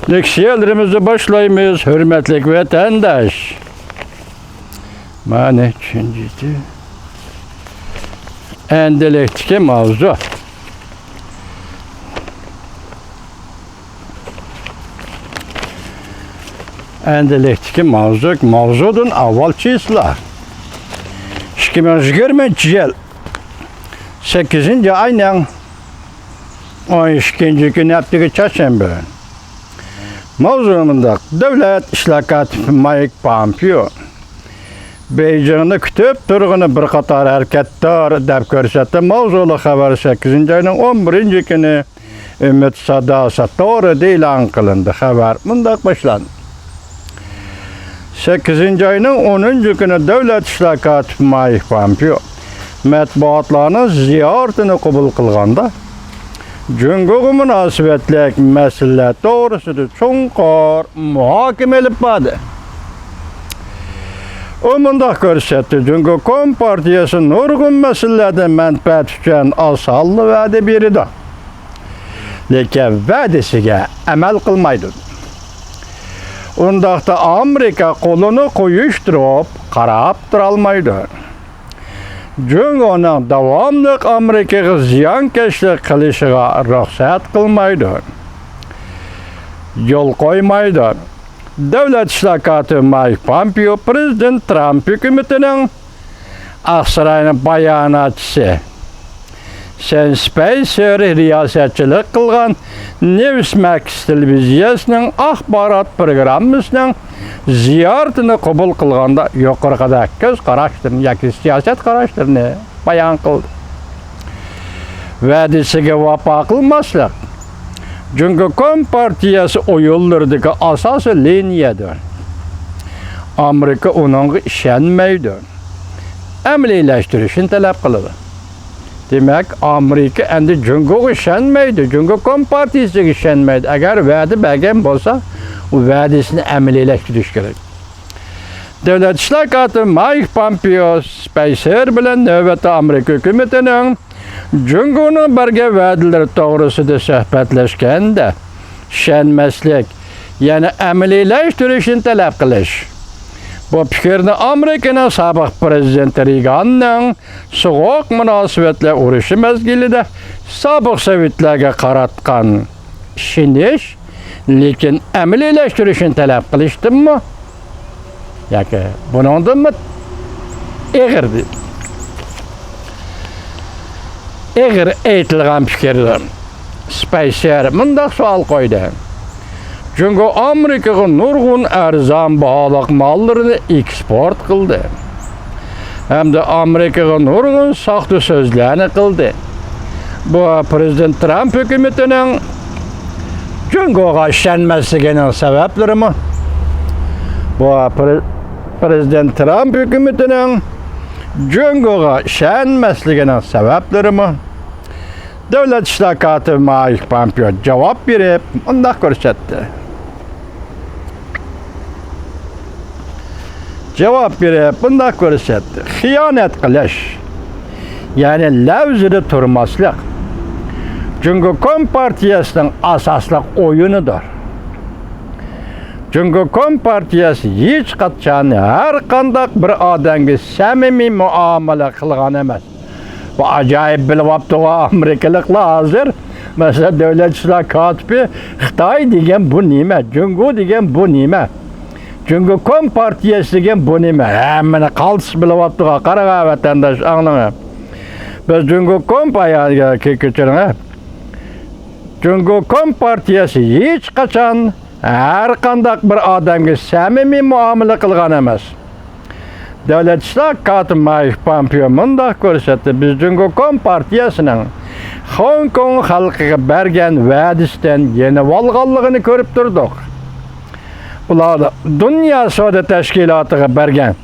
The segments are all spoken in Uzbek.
Leksiyalarımızı başlayımız, hürmetlik vatandaş. Mana üçüncüsü. Endilektiki mavzu. Endilektiki mavzudun avval çizler. 2020 yıl 8. ayının 12. günü yaptığı çarşamba. Mavzumunda devlet işlakat Mike Pompeo Beijing'ni kütüp turğunu bir qatar hareketler dep görsetdi. Mavzulu haber 8. ayının 11. günü Ümit Sadası doğru e'lan qılındı. Haber mundaq başlandı. 8. ayının 10. günü devlet işlakat Mike Pompeo matbuatlarının ziyaretini kabul qılğanda Cüngögü münasibetlik mesele doğrusudur çoğunqor muhakeme edip badı. O mundaq görsetdi. Cüngö Kompartiyası nurgun meselede menfaat üçün asallı vədi biridir. Lekin vədisiga əməl qılmaydı. Ondaqda Amerika kolunu koyuşturup qarab duralmaydı. Cüng onun davamlıq Amerikaga ziyankeşlik qilishig'a ruxsat qilmaydi. Yo'l qo'ymaydi. Devlet işlakatı Mike Pompeo Prezident Trump hükümetinin Aksaray'ın bayanatçısı Sen Spicer riyasetçilik kılgan Newsmax televiziyasının ahbarat programmasının ziyaretini kabul kılganda yukarıda göz qaraştırını yoki siyaset qaraştırını bayan kıldı. Vədisiga vapa qılmaslık. Çünkü Kompartiyası o yollardaki asası liniyadır. Amerika onun işenmeydi. Əmliləştirişini talep kılıdı. Demek Amerika endi Cüngögü işenmeydi. Cüngö Kompartiyası işenmeydi. Eğer vədi bəgən bolsa, o vədisini əmliləştiriş gerek. Devlet işlakatı Mike Pompeo Spicer bilen növbəti Amerika hükümetinin Cüngö'nün birge vədiləri doğrusuda söhbətləşkəndə işenmeslik, yani əmliləştirişini talep kılış. Bu fikirni Amerika'nın sabıq prezidenti Reagan'ın soğuk münasibetle uğraşı mezgilide sabıq Sovetlerge qaratqan işiniş, lekin əmliləştirişini talep kılıştı mı? Yoki bunundan mı? Eğirdi. Eğer eğitilgan fikirdir. Spicer mundaq sual koydu. Çünkü Amerikaga nurgun arzan bahalıq mallarını eksport kıldı. Hem de Amerikaga nurgun saxta sözlerini kıldı. Bu Prezident Trump hükümetinin Cüngögü işenmesinin sebepleri mi? Bu Prezident Trump hükümetinin Cüngögü işenmesinin sebepleri mi? Devlet işlakatı Mike Pompeo cevap verip mundaq görsetdi. Cevap verip mundaq görsetdi. Xiyanet qilish, yani levzide turmaslık, Cüngö Kompartiyasının asaslık oyunudur. Cüngö Kompartiyası hiç qatçan her qandaq bir adamga samimiy muamele qilgan emas. Bu acayip bilip yaptığı Amerikalıkla hazır. Mesela devlet işlakatı Xitay degen bu nime, Cüngö degen bu nime, Cüngö Kompartiyası degen bu nime. Hemen kalsız bilip yaptığı qarağa vatandaş anlayın. Biz Cüngö Kompartiyası Cüngö Kompartiyası hiç kaçan her qandaq bir adamga samimiy muamele qilgan emas. Devlet işlakatı Mike Pompeo mundaq görsetdi. Biz Cüngö Kompartiyasının Hong Kong halkıga bergen vədisinden yeni valğanlığını görüp durduk. Ular Dünya Savdo Təşkilatıga bergen,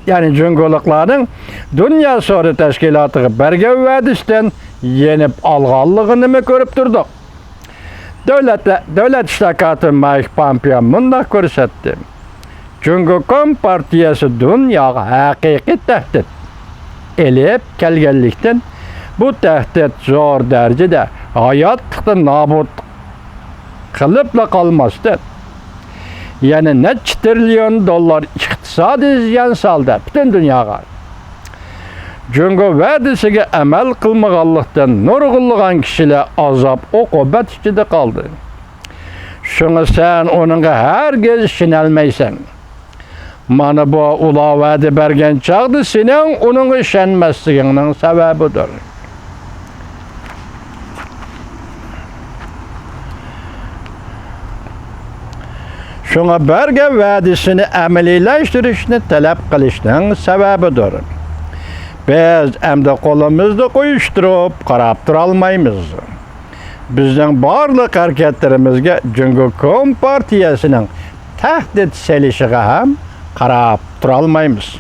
yani Cüngölüklerin Dünya Savdo Təşkilatıga bergen vədisinden yenip alğanlığını mı görüp durduk. Devlet işlakatı Mike Pompeo mundaq görsetdi. Cüngö Kompartiyası dünyaga haqiqiy tehdit elip kelgenlikten bu tehdit zor derecede hayatlıkta nabut qılıpla qalmasdan. Yəni neçə trilyon dollar iqtisadi ziyan saldı bütün dünyaya. Çünki vədisiga əməl qılmağanlıqdan nurg'unlagan kişiler azap, oqobat içinde qaldı. Şuna sen onunla herkes işinelmeysen. Mana bu ula vədi bergen çağdı, senin onun işenmezliğinin sebebidir. Şuna berge vədisini əmeliləştirişini tələb qilishning sebebidir. Biz əmdə qolumuzni qoyuşturup qarab turalmaymiz. Bizden barlıq hareketlerimizge çünkü Kompartiyasının təhdid selişiğe hem qarab turalmaymiz.